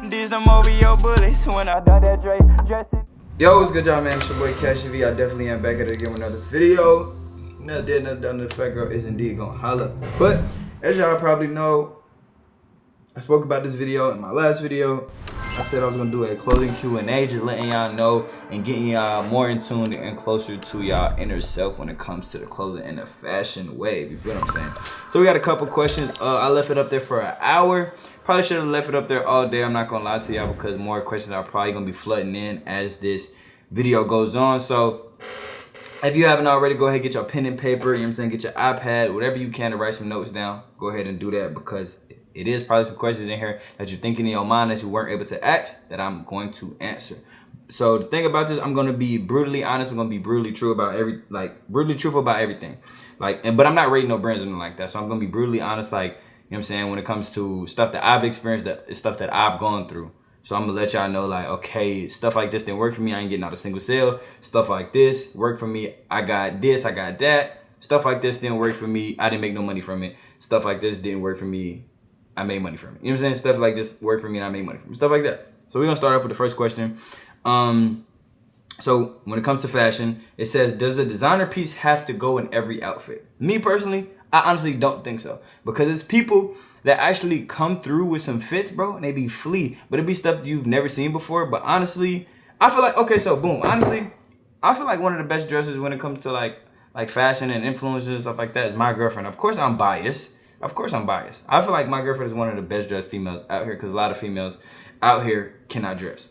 These them over your bullets when I done that dressing. Yo, what's good, y'all, man? It's your boy Cash V. I definitely am back at it again with another video. Nothing done. The fat girl is indeed gonna holla. But as y'all probably know, I spoke about this video in my last video. I said I was gonna do a clothing Q&A, just letting y'all know and getting y'all more in tune and closer to y'all inner self when it comes to the clothing and the fashion wave. You feel what I'm saying? So we got a couple questions. I left it up there for an hour. Probably should have left it up there all day. I'm not gonna lie to y'all because more questions are probably gonna be flooding in as this video goes on. So if you haven't already, go ahead and get your pen and paper. You know what I'm saying? Get your iPad, whatever you can to write some notes down. Go ahead and do that because it is probably some questions in here that you're thinking in your mind that you weren't able to ask that I'm going to answer. So the thing about this, I'm gonna be brutally honest. I'm gonna be brutally true about brutally truthful about everything. But I'm not rating no brands or anything like that. So I'm gonna be brutally honest, you know what I'm saying, when it comes to stuff that I've experienced, stuff that I've gone through. So I'm gonna let y'all know, okay, stuff like this didn't work for me. I ain't getting out a single sale. Stuff like this worked for me. I got this, I got that. Stuff like this didn't work for me. I didn't make no money from it. Stuff like this didn't work for me. I made money from it. You know what I'm saying? Stuff like this worked for me and I made money from it. Stuff like that. So we're gonna start off with the first question. So when it comes to fashion, it says, does a designer piece have to go in every outfit? Me personally, I honestly don't think so. Because it's people that actually come through with some fits, bro, and they be flea. But it be stuff you've never seen before. But honestly, I feel like, okay, so boom. Honestly, I feel like one of the best dresses when it comes to like fashion and influencers and stuff like that is my girlfriend. Of course I'm biased. I feel like my girlfriend is one of the best dressed females out here because a lot of females out here cannot dress.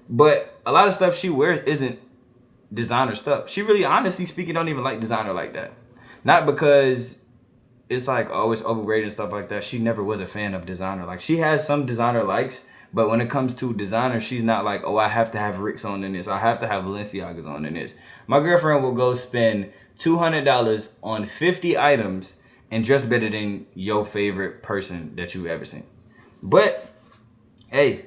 But a lot of stuff she wears isn't designer stuff. She really, honestly speaking, don't even like designer like that. Not because it's it's overrated and stuff like that. She never was a fan of designer. She has some designer likes, but when it comes to designer, she's not like, oh, I have to have Ricks on in this. I have to have Balenciagas on in this. My girlfriend will go spend $200 on 50 items and dress better than your favorite person that you've ever seen. But hey,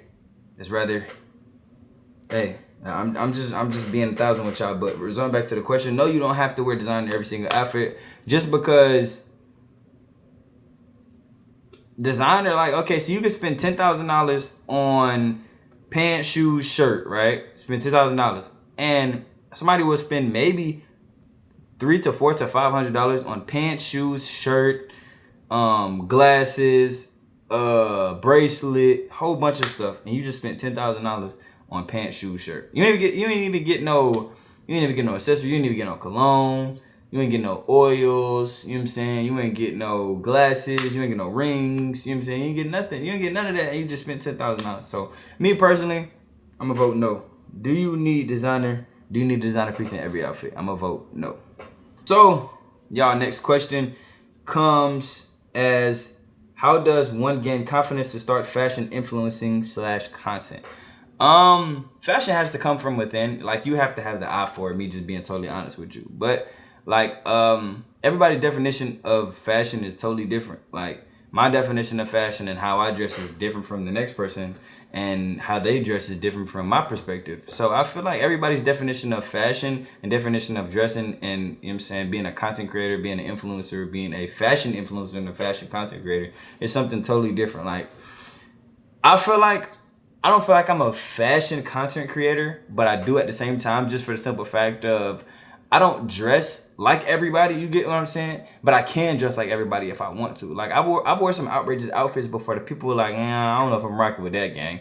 I'm just being 1,000 with y'all. But returning back to the question, no, you don't have to wear designer in every single outfit. Just because designer, okay, so you could spend $10,000 on pants, shoes, shirt, right? Spend $10,000, and somebody will spend maybe $300 to $400 to $500 on pants, shoes, shirt, glasses, bracelet, whole bunch of stuff, and you just spent $10,000 on pants, shoes, shirt. You ain't even get no accessory. You ain't even get no cologne. You ain't get no oils. You know what I'm saying? You ain't get no glasses. You ain't get no rings. You know what I'm saying? You ain't get nothing. You ain't get none of that, and you just spent $10,000. So me personally, I'm gonna vote no. Do you need designer piece in every outfit? I'm gonna vote no. So, y'all, next question comes as, how does one gain confidence to start fashion influencing / content? Fashion has to come from within. You have to have the eye for it, me just being totally honest with you. But everybody's definition of fashion is totally different. My definition of fashion and how I dress is different from the next person, and how they dress is different from my perspective. So I feel like everybody's definition of fashion and definition of dressing and, you know what I'm saying, being a content creator, being an influencer, being a fashion influencer and a fashion content creator is something totally different. I don't feel like I'm a fashion content creator, but I do at the same time, just for the simple fact of I don't dress like everybody, you get what I'm saying? But I can dress like everybody if I want to. I've wore some outrageous outfits before. The people were like, I don't know if I'm rocking with that, gang.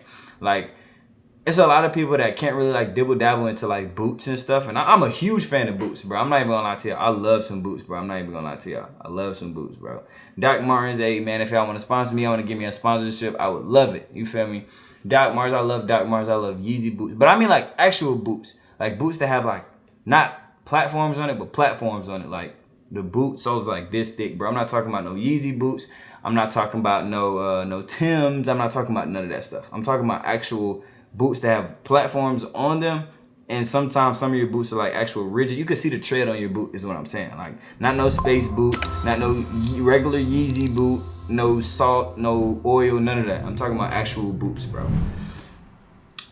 It's a lot of people that can't really dibble dabble into boots and stuff. And I'm a huge fan of boots, bro. I'm not even gonna lie to y'all. I love some boots, bro. I'm not even gonna lie to y'all. I love some boots, bro. Doc Martens, hey man, if y'all want to sponsor me, I want to give me a sponsorship, I would love it. You feel me? Doc Martens, I love Doc Martens. I love Yeezy boots. But I mean actual boots. Boots that have not platforms on it, but platforms on it. The boot soles this thick, bro. I'm not talking about no Yeezy boots. I'm not talking about no Timbs. I'm not talking about none of that stuff. I'm talking about actual boots that have platforms on them. And sometimes some of your boots are actual rigid. You can see the tread on your boot is what I'm saying. Not no space boot, not no regular Yeezy boot, no salt, no oil, none of that. I'm talking about actual boots, bro.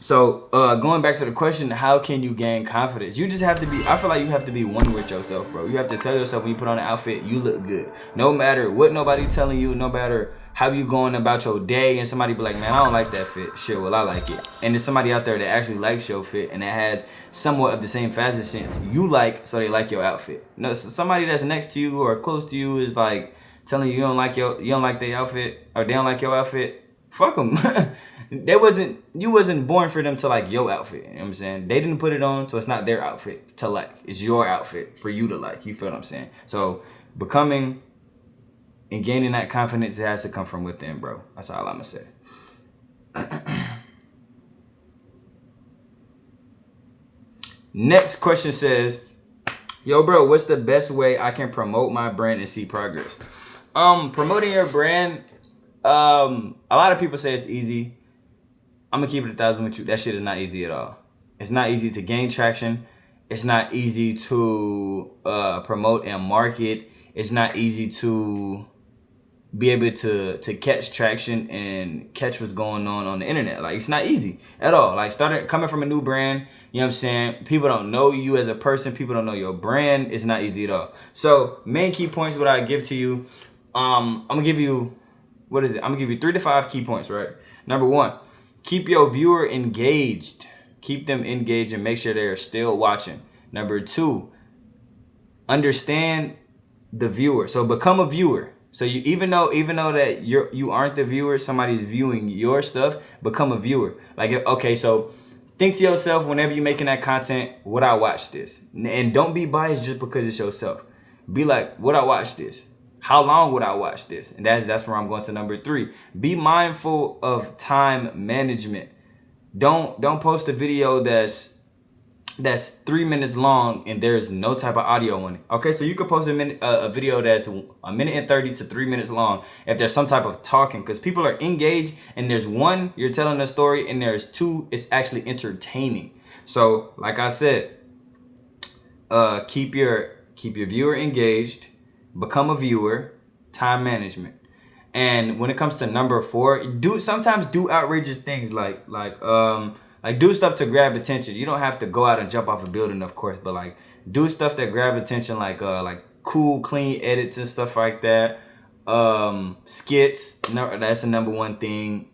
So going back to the question, how can you gain confidence? You just have to be, I feel like you have to be one with yourself, bro. You have to tell yourself when you put on an outfit, you look good. No matter what nobody's telling you, no matter how you going about your day, and somebody be like, man, I don't like that fit. Shit, well, I like it. And there's somebody out there that actually likes your fit and that has somewhat of the same fashion sense you like, so they like your outfit. No, somebody that's next to you or close to you is like telling you you don't like their outfit, or they don't like your outfit. Fuck them. You wasn't born for them to like your outfit. You know what I'm saying? They didn't put it on, so it's not their outfit to like. It's your outfit for you to like. You feel what I'm saying? So becoming and gaining that confidence, it has to come from within, bro. That's all I'm gonna say. Next question says, yo, bro, what's the best way I can promote my brand and see progress? Promoting your brand, a lot of people say it's easy. I'm gonna keep it 1,000 with you. That shit is not easy at all. It's not easy to gain traction. It's not easy to promote and market. It's not easy to be able to catch traction and catch what's going on the internet. Like, it's not easy at all. Like, coming from a new brand, you know what I'm saying? People don't know you as a person. People don't know your brand. It's not easy at all. So, main key points, what I give to you, I'm gonna give you, I'm gonna give you 3 to 5 key points, right? Number 1, keep your viewer engaged. Keep them engaged and make sure they're still watching. Number 2, understand the viewer. So become a viewer. So you even though that you aren't the viewer, somebody's viewing your stuff, become a viewer. Like, okay, so think to yourself whenever you're making that content, would I watch this? And don't be biased just because it's yourself. Be like, would I watch this? How long would I watch this? And that's where I'm going to number 3. Be mindful of time management. Don't post a video that's 3 minutes long and there's no type of audio on it. Okay, so you could post a video that's 1:30 to 3 minutes long if there's some type of talking, because people are engaged, and there's 1, you're telling a story, and there's 2, it's actually entertaining. So like I said, keep your viewer engaged, become a viewer, time management. And when it comes to number 4, sometimes do outrageous things like do stuff to grab attention. You don't have to go out and jump off a building, of course, but like do stuff that grab attention, like cool, clean edits and stuff like that. Skits, that's the number 1 thing.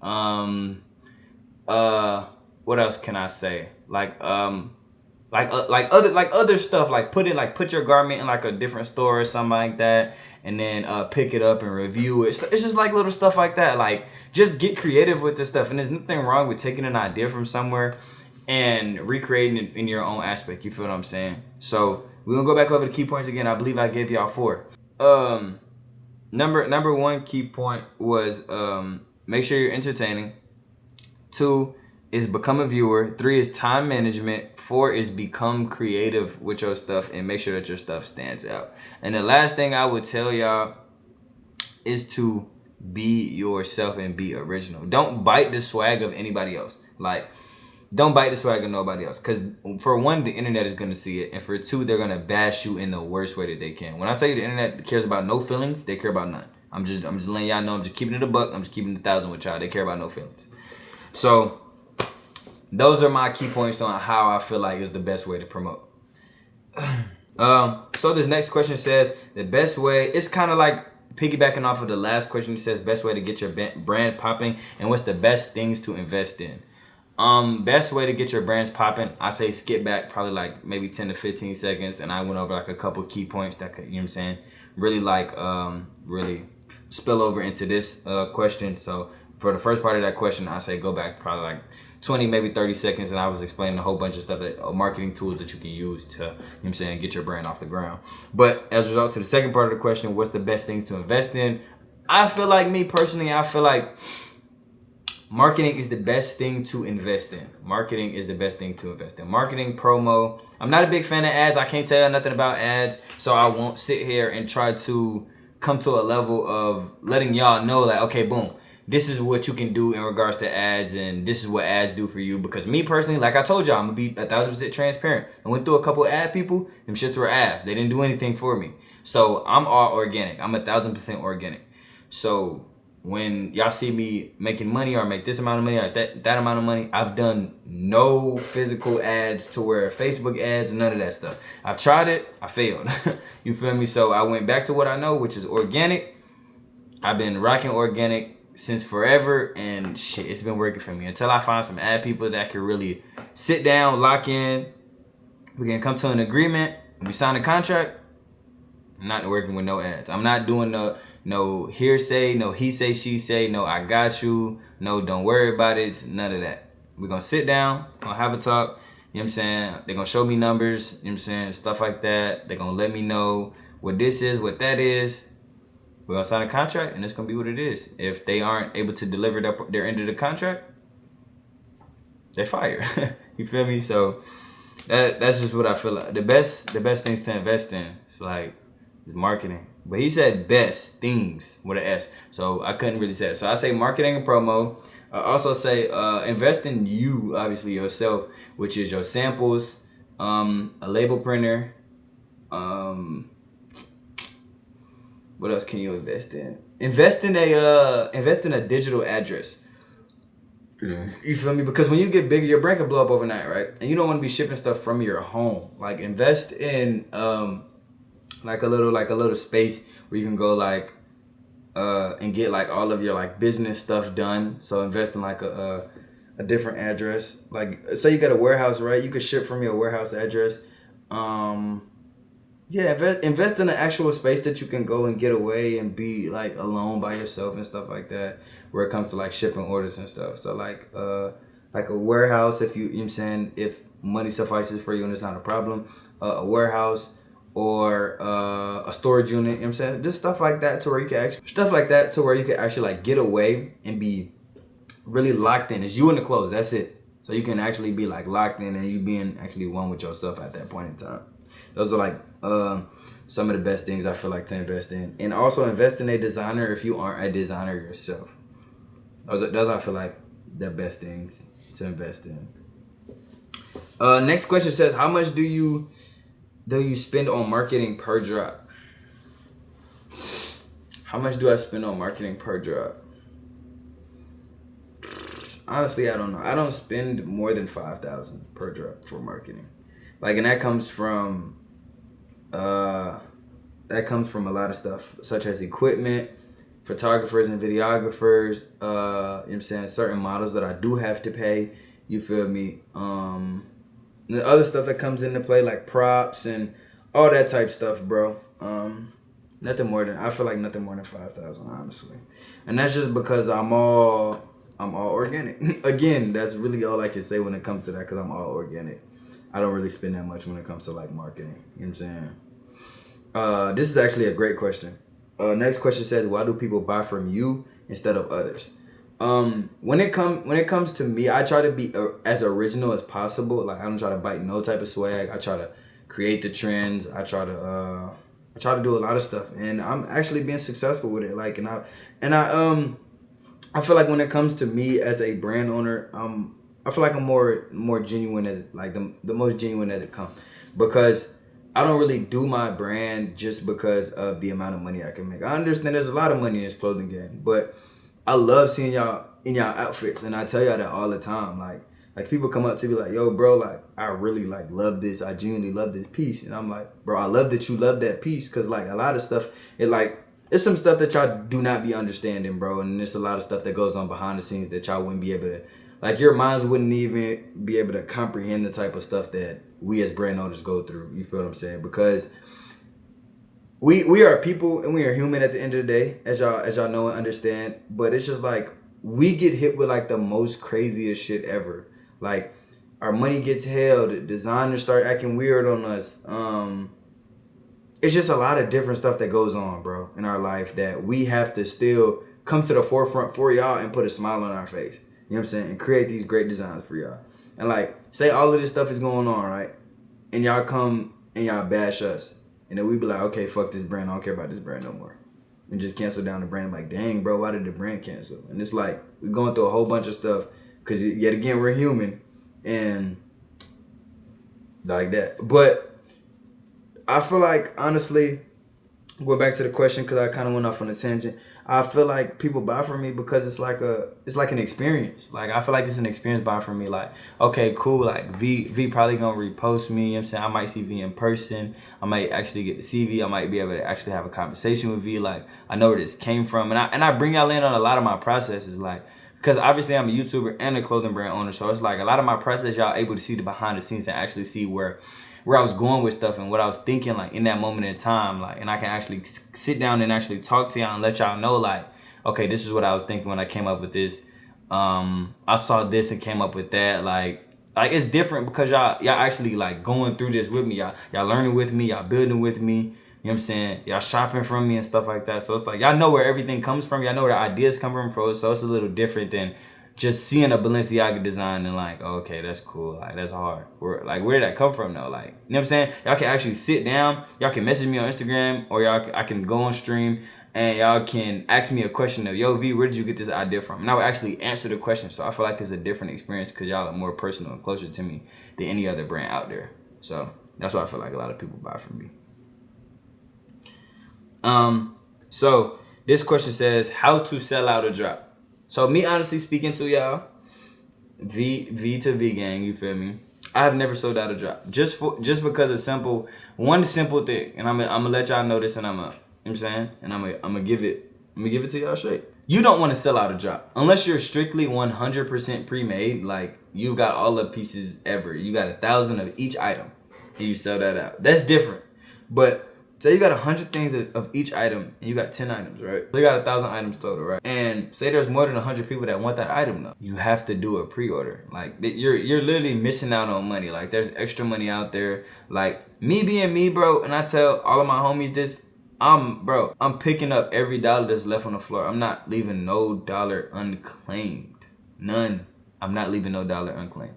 What else can I say? Other stuff, like put your garment in like a different store or something like that, and then pick it up and review it. It's just like little stuff like that. Like, just get creative with this stuff, and there's nothing wrong with taking an idea from somewhere and recreating it in your own aspect. You feel what I'm saying? So we're gonna go back over the key points again. I believe I gave y'all 4. Number 1 key point was make sure you're entertaining. 2 is become a viewer. 3 is time management. 4 is become creative with your stuff and make sure that your stuff stands out. And the last thing I would tell y'all is to be yourself and be original. Don't bite the swag of anybody else. Like, don't bite the swag of nobody else. Because for 1, the internet is going to see it. And for 2, they're going to bash you in the worst way that they can. When I tell you the internet cares about no feelings, they care about none. I'm just letting y'all know. I'm just keeping it a buck. I'm just keeping it 1,000 with y'all. They care about no feelings. So those are my key points on how I feel like is the best way to promote. So this next question says the best way. It's kind of like piggybacking off of the last question. It says best way to get your brand popping and what's the best things to invest in. Best way to get your brands popping, I say skip back probably like maybe 10 to 15 seconds, and I went over like a couple key points that could, you know what I'm saying, really really spill over into this question. So for the first part of that question, I say go back probably like 20, maybe 30 seconds, and I was explaining a whole bunch of stuff, marketing tools that you can use to, you know what I'm saying, get your brand off the ground. But as a result to the second part of the question, what's the best things to invest in? I feel like, me personally, I feel like marketing is the best thing to invest in. Marketing is the best thing to invest in. Marketing, promo. I'm not a big fan of ads. I can't tell you nothing about ads, so I won't sit here and try to come to a level of letting y'all know, like, okay, boom, this is what you can do in regards to ads, and this is what ads do for you. Because me personally, like I told y'all, I'm gonna be 1,000% transparent. I went through a couple ad people, them shits were ass. They didn't do anything for me. So I'm all organic. I'm 1,000% organic. So when y'all see me making money or make this amount of money or that amount of money, I've done no physical ads to where Facebook ads, none of that stuff. I've tried it, I failed. You feel me? So I went back to what I know, which is organic. I've been rocking organic since forever, and shit, it's been working for me until I find some ad people that can really sit down, lock in. We can come to an agreement. We sign a contract. I'm not working with no ads. I'm not doing no hearsay, no he say, she say, no I got you, no don't worry about it, none of that. We're going to sit down, going to have a talk, you know what I'm saying? They're going to show me numbers, you know what I'm saying? Stuff like that. They're going to let me know what this is, what that is. We're going to sign a contract, and it's going to be what it is. If they aren't able to deliver their end of the contract, they're fired. You feel me? So that's just what I feel like. The best things to invest in is marketing. But he said best things with an S. So I couldn't really say it. So I say marketing and promo. I also say invest in you, obviously yourself, which is your samples, a label printer. What else can you invest in? Invest in a digital address. Yeah. You feel me? Because when you get bigger, your brand can blow up overnight, right? And you don't want to be shipping stuff from your home. Like invest in like a little space where you can go and get like all of your like business stuff done. So invest in like a different address. Like say you got a warehouse, right? You could ship from your warehouse address. Invest in an actual space that you can go and get away and be like alone by yourself and stuff like that. Where it comes to like shipping orders and stuff. So like a warehouse, if you know what I'm saying, if money suffices for you and it's not a problem, a warehouse or a storage unit, you know what I'm saying? Just stuff like that to where you can actually like get away and be really locked in. It's you and the clothes, that's it. So you can actually be like locked in and you being actually one with yourself at that point in time. Those are like some of the best things I feel like to invest in. And also invest in a designer if you aren't a designer yourself. Those I feel like the best things to invest in. Next question says, how much do you spend on marketing per drop? How much do I spend on marketing per drop? Honestly, I don't know. I don't spend more than $5,000 per drop for marketing. Like, and that comes from a lot of stuff, such as equipment, photographers and videographers, you know what I'm saying, certain models that I do have to pay, you feel me? The other stuff that comes into play, like props and all that type stuff, bro. I feel like nothing more than $5,000, honestly. And that's just because I'm all organic. Again, that's really all I can say when it comes to that, because I'm all organic. I don't really spend that much when it comes to like marketing. You know what I'm saying? This is actually a great question. Next question says, why do people buy from you instead of others? When it comes to me, I try to be as original as possible. Like I don't try to bite no type of swag. I try to create the trends. I try to do a lot of stuff, and I'm actually being successful with it. Like, I feel like when it comes to me as a brand owner, I feel like I'm more genuine, as like the most genuine as it comes, because I don't really do my brand just because of the amount of money I can make. I understand there's a lot of money in this clothing game, but I love seeing y'all in y'all outfits, and I tell y'all that all the time. Like people come up to me like, yo, bro, like I really like love this. I genuinely love this piece, and I'm like, bro, I love that you love that piece, because like a lot of stuff, it's some stuff that y'all do not be understanding, bro, and there's a lot of stuff that goes on behind the scenes that y'all wouldn't be able to, like your minds wouldn't even be able to comprehend the type of stuff that we as brand owners go through. You feel what I'm saying? Because we are people and we are human at the end of the day, as y'all know and understand. But it's just like we get hit with like the most craziest shit ever. Like our money gets held, designers start acting weird on us. It's just a lot of different stuff that goes on, bro, in our life that we have to still come to the forefront for y'all and put a smile on our face. You know what I'm saying? And create these great designs for y'all. And like, say all of this stuff is going on, right? And y'all come and y'all bash us. And then we be like, okay, fuck this brand. I don't care about this brand no more. And just cancel down the brand. I'm like, dang, bro, why did the brand cancel? And it's like, we're going through a whole bunch of stuff. Because yet again, we're human. And like that. But I feel like, honestly, going back to the question, because I kind of went off on a tangent. I feel like people buy from me because it's like an experience. Like I feel like it's an experience buying from me. Like, okay, cool. Like V probably gonna repost me. You know what I'm saying? I might see V in person. I might actually get to see V. I might be able to actually have a conversation with V. Like I know where this came from, and I bring y'all in on a lot of my processes. Like, because obviously I'm a YouTuber and a clothing brand owner, so it's like a lot of my process y'all able to see the behind the scenes and actually see where I was going with stuff and what I was thinking, like in that moment in time, like, and I can actually sit down and actually talk to y'all and let y'all know, like, okay, this is what I was thinking when I came up with this. I saw this and came up with that. Like it's different because y'all actually like going through this with me. Y'all learning with me. Y'all building with me. You know what I'm saying? Y'all shopping from me and stuff like that. So it's like y'all know where everything comes from. Y'all know where the ideas come from. So it's a little different than just seeing a Balenciaga design and like, okay, that's cool. Like, that's hard. Where did that come from though? Like, you know what I'm saying? Y'all can actually sit down. Y'all can message me on Instagram, or I can go on stream and y'all can ask me a question of, yo, V, where did you get this idea from? And I will actually answer the question. So I feel like it's a different experience because y'all are more personal and closer to me than any other brand out there. So that's why I feel like a lot of people buy from me. So this question says, how to sell out a drop. So me honestly speaking to y'all, V to V gang, you feel me? I have never sold out a drop. Just because of one simple thing. And I'm gonna let y'all know this, and you know what I'm saying? And I'm gonna give it to y'all straight. You don't want to sell out a drop. Unless you're strictly 100% pre-made, like you've got all the pieces ever. You got 1,000 of each item and you sell that out. That's different. But say you got 100 things of each item and you got 10 items, right? So you got 1,000 items total, right? And say there's more than 100 people that want that item though. You have to do a pre-order. Like you're literally missing out on money. Like there's extra money out there. Like me being me, bro, and I tell all of my homies this, I'm picking up every dollar that's left on the floor. I'm not leaving no dollar unclaimed. None. I'm not leaving no dollar unclaimed.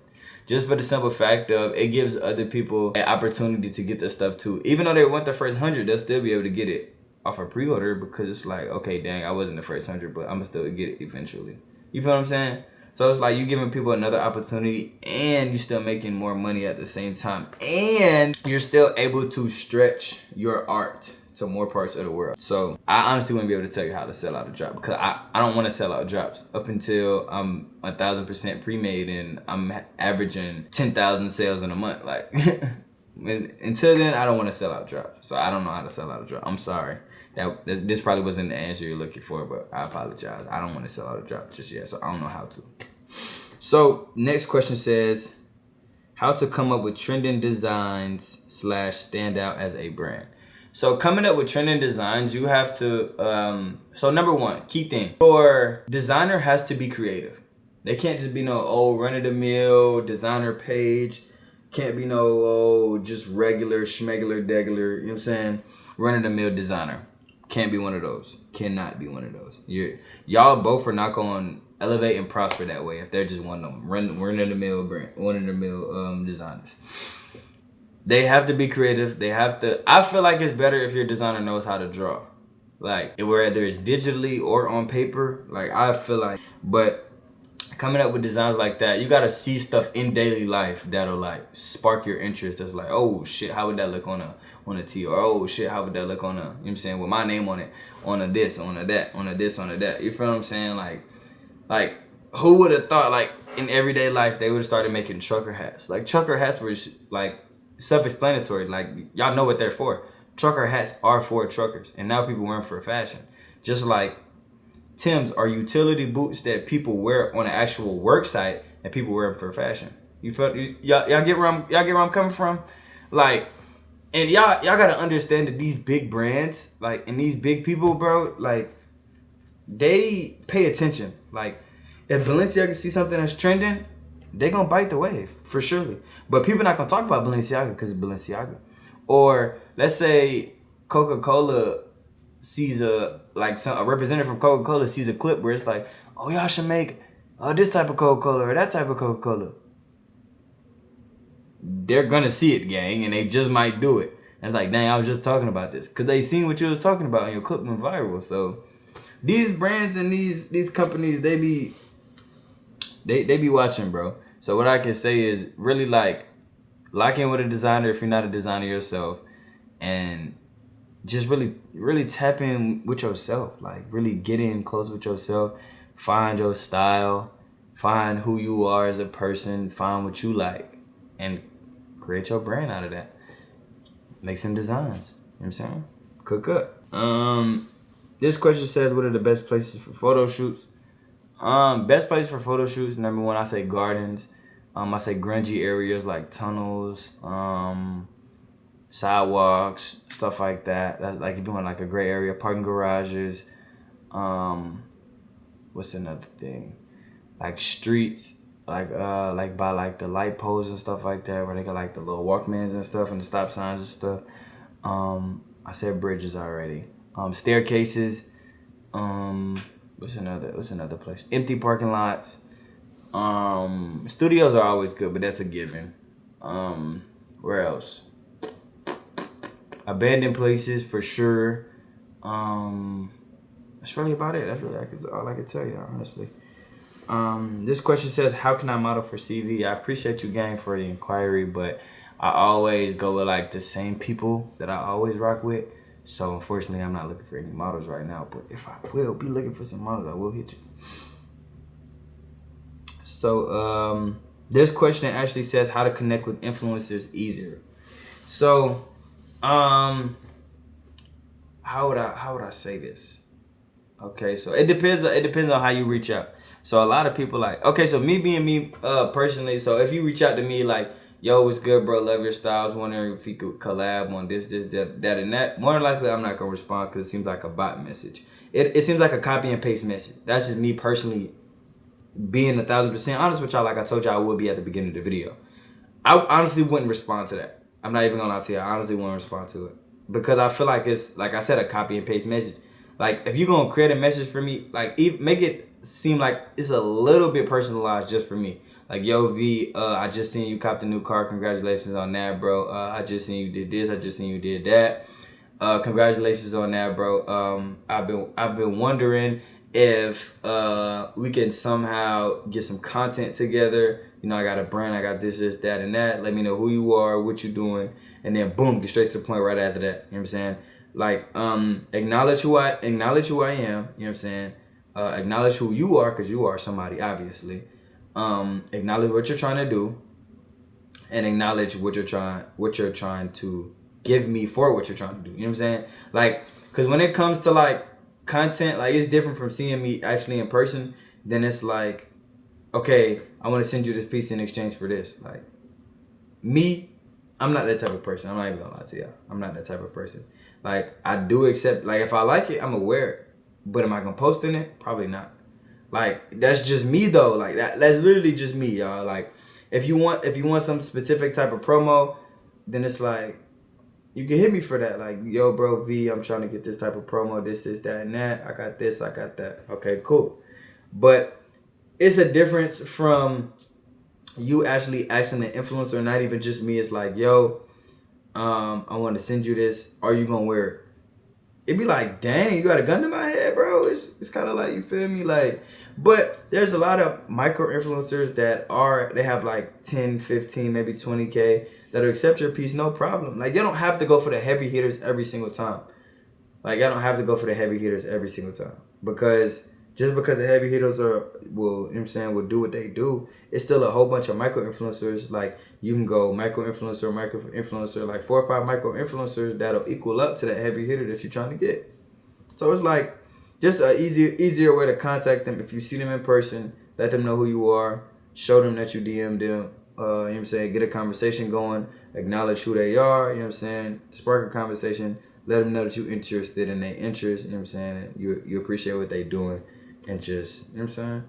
Just for the simple fact of it gives other people an opportunity to get the stuff too. Even though they want the first 100, they'll still be able to get it off a pre-order because it's like, okay, dang, I wasn't the first 100, but I'm gonna still get it eventually. You feel what I'm saying? So it's like you giving people another opportunity and you're still making more money at the same time. And you're still able to stretch your art to more parts of the world. So I honestly wouldn't be able to tell you how to sell out a drop because I don't want to sell out drops up until I'm 1,000% pre-made and I'm averaging 10,000 sales in a month. Like until then, I don't want to sell out drops. So I don't know how to sell out a drop. I'm sorry. This probably wasn't the answer you're looking for, but I apologize. I don't want to sell out a drop just yet, so I don't know how to. So next question says, how to come up with trending designs / stand out as a brand. So coming up with trending designs, you have to, so number one, key thing, your designer has to be creative. They can't just be no old run-of-the-mill designer page. Can't be no just regular schmegular degular, you know what I'm saying? Run-of-the-mill designer. Can't be one of those. Cannot be one of those. Y'all both are not going to elevate and prosper that way if they're just one of them. Run-of-the-mill brand, one-of-the-mill designers. They have to be creative. They have to. I feel like it's better if your designer knows how to draw, like whether it's digitally or on paper. Like I feel like, but coming up with designs like that, you gotta see stuff in daily life that'll like spark your interest. That's like, oh shit, how would that look on a tee? Or oh shit, how would that look on a, you know what I'm saying, with my name on it, on a this, on a that, on a this, on a that. You feel what I'm saying? Like who would have thought like in everyday life they would have started making trucker hats? Like trucker hats were like self-explanatory. Like y'all know what they're for. Trucker hats are for truckers, and now people wear them for fashion. Just like Timbs are utility boots that people wear on an actual work site, and people wear them for fashion. You feel y'all get where I'm coming from? Like, and y'all gotta understand that these big brands, like, and these big people, bro, like, they pay attention. Like, if Balenciaga see something that's trending, they gonna bite the wave for surely. But people not gonna talk about Balenciaga because it's Balenciaga. Or let's say Coca-Cola sees a representative from Coca-Cola sees a clip where it's like, oh, y'all should make this type of Coca-Cola or that type of Coca-Cola. They're gonna see it, gang, and they just might do it. And it's like, dang, I was just talking about this because they seen what you was talking about and your clip went viral. So these brands and these companies, they be watching, bro. So what I can say is really like lock in with a designer if you're not a designer yourself, and just really tap in with yourself. Like really get in close with yourself. Find your style. Find who you are as a person. Find what you like, and create your brand out of that. Make some designs. You know what I'm saying? Cook up. This question says, what are the best places for photo shoots? Best place for photo shoots, number one, I say gardens. I say grungy areas like tunnels, sidewalks, stuff like that. That's like if you want like a gray area, parking garages. What's another thing? Like streets, like by like the light poles and stuff like that, where they got like the little Walkmans and stuff and the stop signs and stuff. I said bridges already. Staircases. What's another place? Empty parking lots. Studios are always good, but that's a given. Where else? Abandoned places for sure. That's really about it. That's really all I can tell you, honestly. This question says, how can I model for CV? I appreciate you, gang, for the inquiry, but I always go with like the same people that I always rock with. So unfortunately, I'm not looking for any models right now, but if I will be looking for some models, I will hit you. So this question actually says how to connect with influencers easier. So how would I say this? Okay, so it depends on how you reach out. So a lot of people like, okay, so me being me personally, so if you reach out to me like, yo, what's good, bro? Love your styles. Wondering if we could collab on this, that, and that. More than likely, I'm not gonna respond because it seems like a bot message. It seems like a copy and paste message. That's just me personally being 1,000% honest with y'all. Like I told y'all I would be at the beginning of the video. I honestly wouldn't respond to that. I'm not even gonna lie to you. I honestly wouldn't respond to it because I feel like it's, like I said, a copy and paste message. Like if you're gonna create a message for me, like make it seem like it's a little bit personalized just for me. Like, yo, V, I just seen you cop the new car. Congratulations on that, bro. I just seen you did this. I just seen you did that. Congratulations on that, bro. I've been wondering if we can somehow get some content together. You know, I got a brand. I got this, that, and that. Let me know who you are, what you're doing, and then boom, get straight to the point right after that. You know what I'm saying? Like, acknowledge who I am. You know what I'm saying? Acknowledge who you are, because you are somebody, obviously. Acknowledge what you're trying to do, and acknowledge what you're trying to give me for what you're trying to do. You know what I'm saying? Like, because when it comes to like content, like it's different from seeing me actually in person. Then it's like, okay, I want to send you this piece in exchange for this. Like me, I'm not that type of person. I'm not even gonna lie to y'all. I'm not that type of person. Like I do accept, like if I like it, I'm gonna wear it. But am I gonna post in it? Probably not. Like that's just me though. Like that's literally just me, y'all. Like if you want some specific type of promo, then it's like you can hit me for that. Like, yo, bro, V, I'm trying to get this type of promo, this, that, and that. I got this, I got that. Okay, cool. But it's a difference from you actually asking the influencer, not even just me. It's like, yo, I want to send you this. Are you gonna wear it? It'd be like, dang, you got a gun to my head, bro. It's kind of like, you feel me? Like, but there's a lot of micro influencers they have like 10, 15, maybe 20K that'll accept your piece, no problem. Like, you don't have to go for the heavy hitters every single time. Like, I don't have to go for the heavy hitters every single time. Because just because the heavy hitters will, you know what I'm saying, will do what they do, it's still a whole bunch of micro influencers. Like, you can go micro influencer, like 4 or 5 micro influencers that'll equal up to that heavy hitter that you're trying to get. So it's like just an easier way to contact them. If you see them in person, let them know who you are, show them that you DM'd them, you know what I'm saying, get a conversation going, acknowledge who they are, you know what I'm saying, spark a conversation, let them know that you're interested in their interests, you know what I'm saying, and you appreciate what they're doing, and just, you know what I'm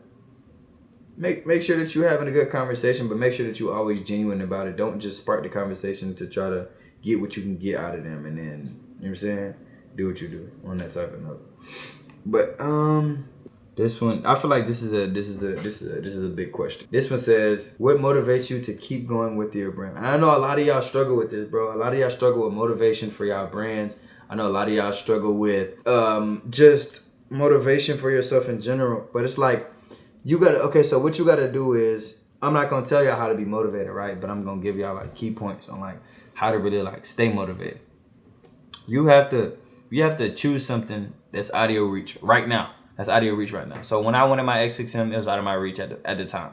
saying, make sure that you're having a good conversation, but make sure that you're always genuine about it. Don't just spark the conversation to try to get what you can get out of them, and then, you know what I'm saying, do what you do on that type of note. But this one, I feel like this is a big question. This one says, what motivates you to keep going with your brand? I know a lot of y'all struggle with this, bro. A lot of y'all struggle with motivation for y'all brands. I know a lot of y'all struggle with just motivation for yourself in general. But it's like, so what you gotta do is, I'm not gonna tell y'all how to be motivated, right? But I'm gonna give y'all like key points on like how to really like stay motivated. You have to choose something that's out of your reach right now. That's out of your reach right now. So when I wanted my X6M, it was out of my reach at the time.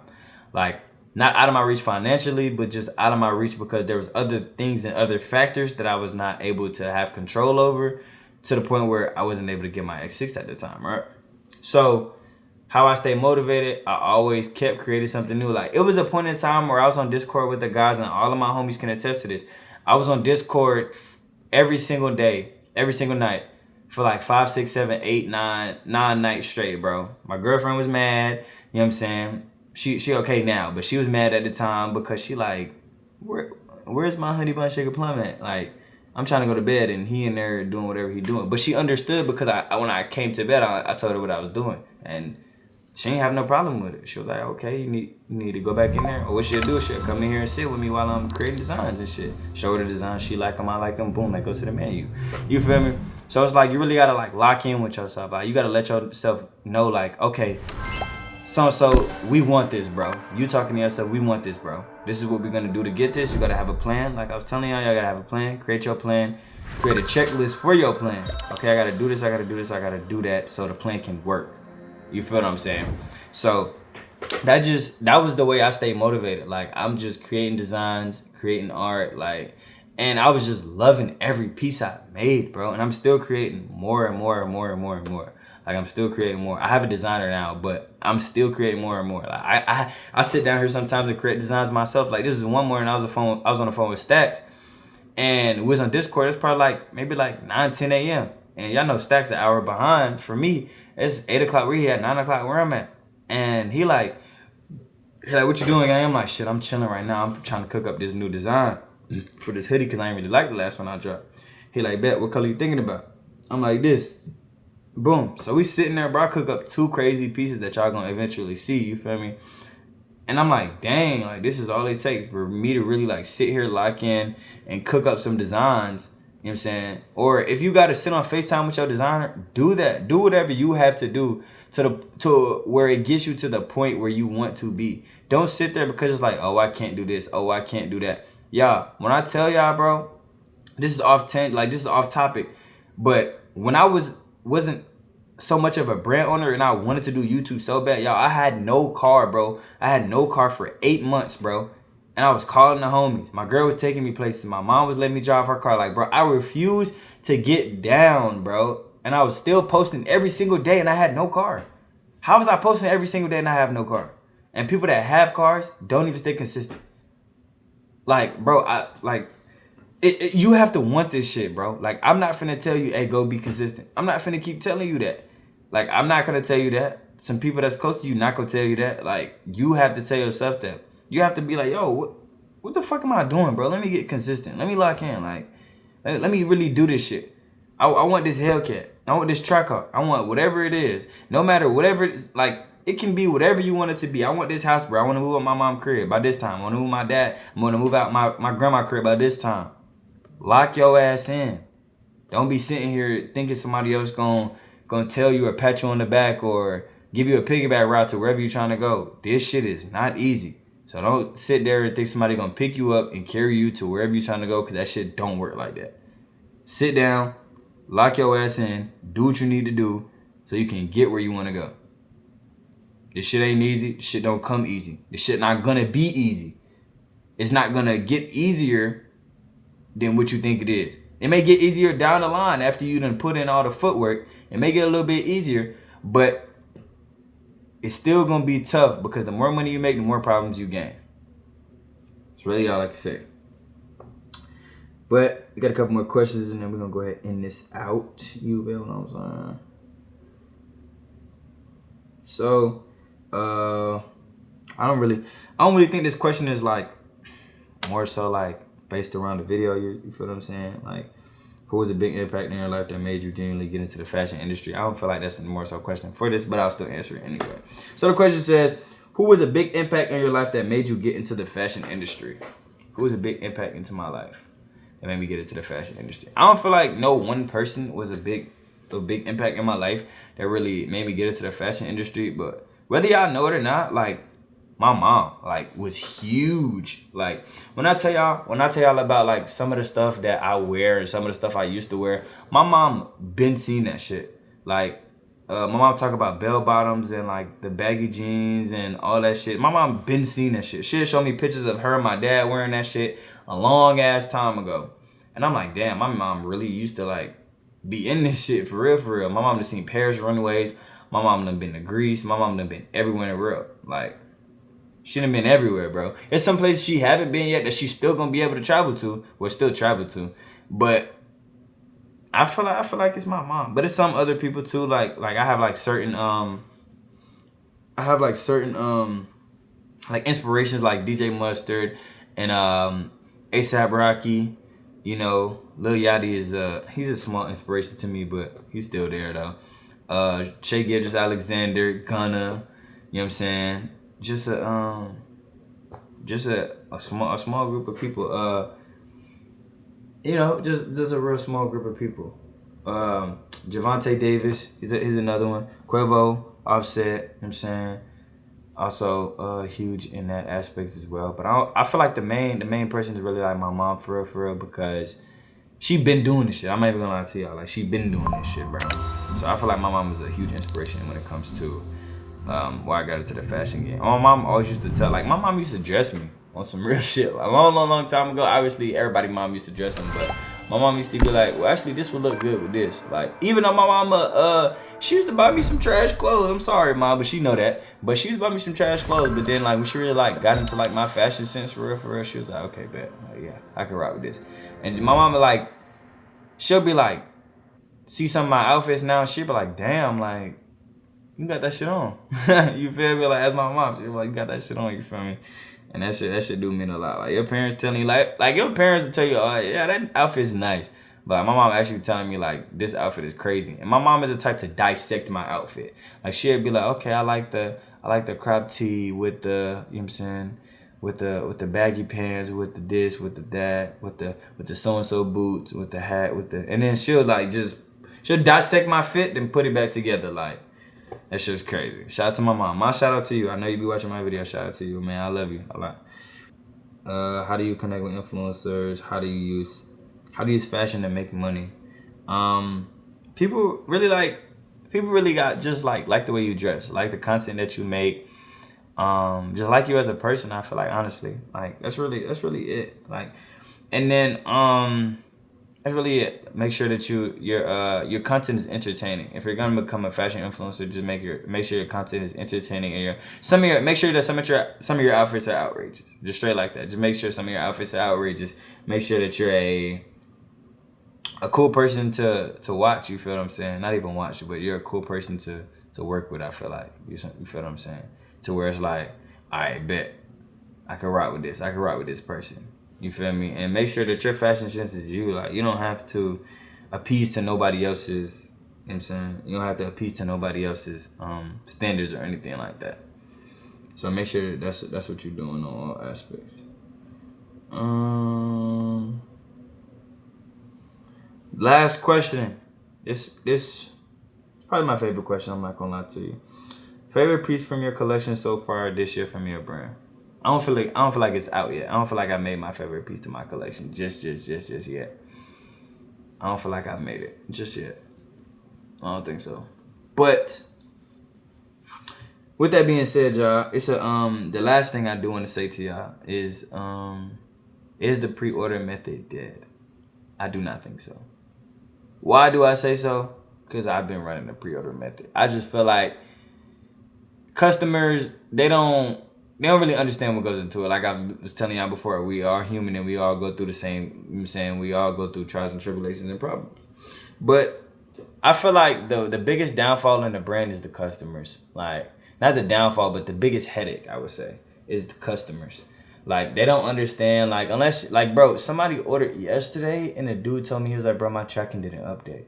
Like, not out of my reach financially, but just out of my reach because there was other things and other factors that I was not able to have control over, to the point where I wasn't able to get my X6 at the time, right? So how I stay motivated, I always kept creating something new. Like, it was a point in time where I was on Discord with the guys, and all of my homies can attest to this. I was on Discord every single day, every single night, for like 5, 6, 7, 8, 9 nights straight, bro. My girlfriend was mad, you know what I'm saying? She okay now, but she was mad at the time because she like, where's my honey bun sugar plum at? Like, I'm trying to go to bed and he in there doing whatever he doing. But she understood because when I came to bed, I told her what I was doing. And she ain't have no problem with it. She was like, okay, you need to go back in there. Or what she'll do, she'll come in here and sit with me while I'm creating designs and shit. Show her the designs, she like them, I like them, boom, like go to the menu. You feel me? So it's like, you really gotta like lock in with yourself. Like, you gotta let yourself know, like, okay, so we want this, bro. You talking to yourself, we want this, bro. This is what we're gonna do to get this. You gotta have a plan. Like I was telling y'all gotta have a plan. Create your plan. Create a checklist for your plan. Okay, I gotta do this, I gotta do this, I gotta do that, so the plan can work. You feel what I'm saying? So that was the way I stayed motivated. Like, I'm just creating designs, creating art, like, and I was just loving every piece I made, bro. And I'm still creating more and more and more and more and more. Like, I'm still creating more. I have a designer now, but I'm still creating more and more. Like, I sit down here sometimes and create designs myself. Like, this is one morning I was on the phone with Stacks, and we was on Discord. It's probably like maybe like 9, 10 a.m. And y'all know Stacks an hour behind. For me, it's 8 o'clock where he at, 9 o'clock where I'm at. And he like, what you doing? I'm like, shit, I'm chilling right now. I'm trying to cook up this new design for this hoodie because I ain't really like the last one I dropped. He like, bet, what color you thinking about? I'm like, this. Boom. So we sitting there, bro. I cook up 2 crazy pieces that y'all gonna eventually see. You feel me? And I'm like, dang, like, this is all it takes for me to really like sit here, lock in, and cook up some designs. You know what I'm saying? Or if you gotta sit on FaceTime with your designer, do that. Do whatever you have to do to where it gets you to the point where you want to be. Don't sit there because it's like, oh, I can't do this. Oh, I can't do that. Y'all, when I tell y'all, bro, this is off topic. But when I wasn't so much of a brand owner and I wanted to do YouTube so bad, y'all, I had no car, bro. I had no car for 8 months, bro. And I was calling the homies. My girl was taking me places. My mom was letting me drive her car. Like, bro, I refused to get down, bro. And I was still posting every single day and I had no car. How was I posting every single day and I have no car? And people that have cars don't even stay consistent. Like, bro, you have to want this shit, bro. Like, I'm not finna tell you, hey, go be consistent. I'm not finna keep telling you that. Like, I'm not gonna tell you that. Some people that's close to you not gonna tell you that. Like, you have to tell yourself that. You have to be like, yo, what the fuck am I doing, bro? Let me get consistent. Let me lock in. Like, let me really do this shit. I want this Hellcat. I want this track car. I want whatever it is. No matter whatever it is, like, it can be whatever you want it to be. I want this house, bro. I want to move out my mom's crib by this time. I want to move my dad. I want to move out my grandma's crib by this time. Lock your ass in. Don't be sitting here thinking somebody else gonna tell you or pat you on the back or give you a piggyback route to wherever you're trying to go. This shit is not easy. So don't sit there and think somebody gonna pick you up and carry you to wherever you're trying to go, because that shit don't work like that. Sit down, lock your ass in, do what you need to do so you can get where you want to go. This shit ain't easy. This shit don't come easy. This shit not gonna be easy. It's not gonna get easier than what you think it is. It may get easier down the line after you done put in all the footwork. It may get a little bit easier, but it's still gonna be tough because the more money you make, the more problems you gain. That's really all I can say. But we got a couple more questions and then we're gonna go ahead and end this out. You feel what I'm saying? So, I don't really think this question is like more so like based around the video. You feel what I'm saying? Like, who was a big impact in your life that made you genuinely get into the fashion industry? I don't feel like that's a more so question for this, but I'll still answer it anyway. So the question says, who was a big impact in your life that made you get into the fashion industry? Who was a big impact into my life that made me get into the fashion industry? I don't feel like no one person was a big impact in my life that really made me get into the fashion industry, but whether y'all know it or not, like, my mom like was huge. Like when I tell y'all about like some of the stuff that I wear and some of the stuff I used to wear, my mom been seen that shit. Like my mom talk about bell bottoms and like the baggy jeans and all that shit. My mom been seen that shit. She'll show me pictures of her and my dad wearing that shit a long ass time ago. And I'm like, damn, my mom really used to like be in this shit for real, for real. My mom done seen Paris runways. My mom done been to Greece. My mom done been everywhere in the world. Like, she done been everywhere, bro. There's some places she haven't been yet that she's still gonna be able to travel to, or still travel to. But I feel like it's my mom. But it's some other people too. Like I have like certain like inspirations like DJ Mustard and ASAP Rocky. You know, Lil Yachty is he's a small inspiration to me, but he's still there though. Shay Gidges Alexander, Gunna, you know what I'm saying? Just a small group of people. You know, just a real small group of people. Javante Davis, he's another one. Quavo, Offset, you know what I'm saying? Also huge in that aspect as well. But I feel like the main person is really like my mom for real, because she been doing this shit. I'm not even gonna lie to y'all. Like, she been doing this shit, bro. So I feel like my mom is a huge inspiration when it comes to why I got into the fashion game. My mom always used to tell, like, my mom used to dress me on some real shit. Like, a long time ago, obviously, everybody's mom used to dress them, but my mom used to be like, well, actually, this would look good with this. Like, even though my mama, she used to buy me some trash clothes. I'm sorry, mom, but she know that. But she used to buy me some trash clothes. But then, like, when she really, like, got into, like, my fashion sense for real, she was like, okay, bet. Like, yeah, I can rock with this. And my mama, like, she'll be like, see some of my outfits now, and she'll be like, damn, like, you got that shit on. You feel me? Like, that's my mom. She'll be like, you got that shit on, you feel me? And that shit do mean a lot. Like, your parents telling you, like your parents will tell you, oh, yeah, that outfit's nice. But my mom actually telling me, like, this outfit is crazy. And my mom is the type to dissect my outfit. Like, she'll be like, okay, I like the crop tee with the, you know what I'm saying, with the baggy pants, with the this, with the that, with the so-and-so boots, with the hat, and then she'll dissect my fit and put it back together. Like, that shit's crazy. Shout out to my mom. My shout out to you. I know you be watching my video. Shout out to you, man. I love you a lot. How do you connect with influencers? How do you use fashion to make money? People really got just like the way you dress, like the content that you make. Just like you as a person, I feel like, honestly, like that's really it. Like, and then that's really it. Make sure that your content is entertaining. If you're gonna become a fashion influencer, just make sure your content is entertaining, and make sure that some of your outfits are outrageous. Just straight like that. Just make sure some of your outfits are outrageous. Make sure that you're a cool person to watch. You feel what I'm saying? Not even watch, but you're a cool person to work with. I feel like you feel what I'm saying. To where it's like, I bet I can rock with this. I can rock with this person. You feel me? And make sure that your fashion sense is you. Like, you don't have to appease to nobody else's, you know what I'm saying? You don't have to appease to nobody else's standards or anything like that. So make sure that's what you're doing on all aspects. Last question. This is probably my favorite question. I'm not gonna lie to you. Favorite piece from your collection so far this year from your brand? I don't feel like it's out yet. I don't feel like I made my favorite piece to my collection just yet. I don't feel like I've made it just yet. I don't think so. But with that being said, y'all, it's the last thing I do want to say to y'all is the pre-order method dead? I do not think so. Why do I say so? Because I've been running the pre-order method. I just feel like customers, they don't really understand what goes into it. Like I was telling y'all before, we are human and we all go through the same, you know what I'm saying, we all go through trials and tribulations and problems. But I feel like the biggest downfall in the brand is the customers. Like, not the downfall, but the biggest headache, I would say, is the customers. Like, they don't understand, like, unless, like, bro, somebody ordered yesterday and the dude told me, he was like, bro, my tracking didn't update.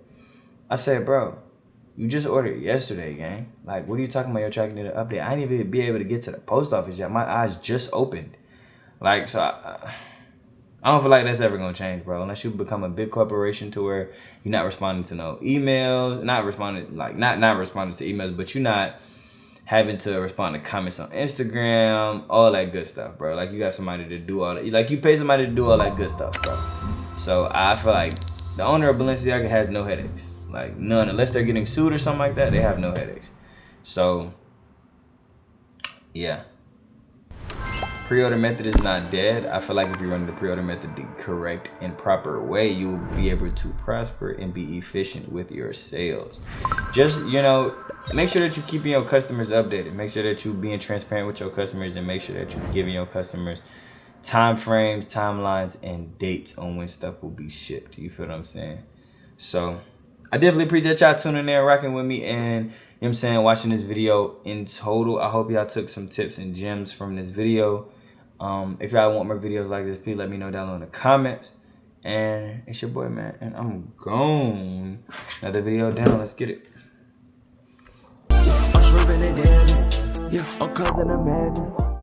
I said, bro, you just ordered yesterday, gang. Like, what are you talking about? Your tracking didn't update. I didn't even be able to get to the post office yet. My eyes just opened. Like, so I don't feel like that's ever gonna change, bro. Unless you become a big corporation to where you're not responding to no emails, not responding to emails, but you're not having to respond to comments on Instagram, all that good stuff, bro. Like, you got somebody to do all that. Like, you pay somebody to do all that good stuff, bro. So I feel like the owner of Balenciaga has no headaches. Like, none. Unless they're getting sued or something like that, they have no headaches. So, yeah. Pre-order method is not dead. I feel like if you run the pre-order method the correct and proper way, you'll be able to prosper and be efficient with your sales. Just, you know, make sure that you're keeping your customers updated. Make sure that you're being transparent with your customers, and make sure that you're giving your customers time frames, timelines, and dates on when stuff will be shipped. You feel what I'm saying? So I definitely appreciate y'all tuning in, rocking with me, and you know what I'm saying, watching this video in total. I hope y'all took some tips and gems from this video. If y'all want more videos like this, please let me know down below in the comments. And it's your boy, man, and I'm gone. Another video down. Let's get it. I'm swerving it down. Yeah, I'm causing a madness.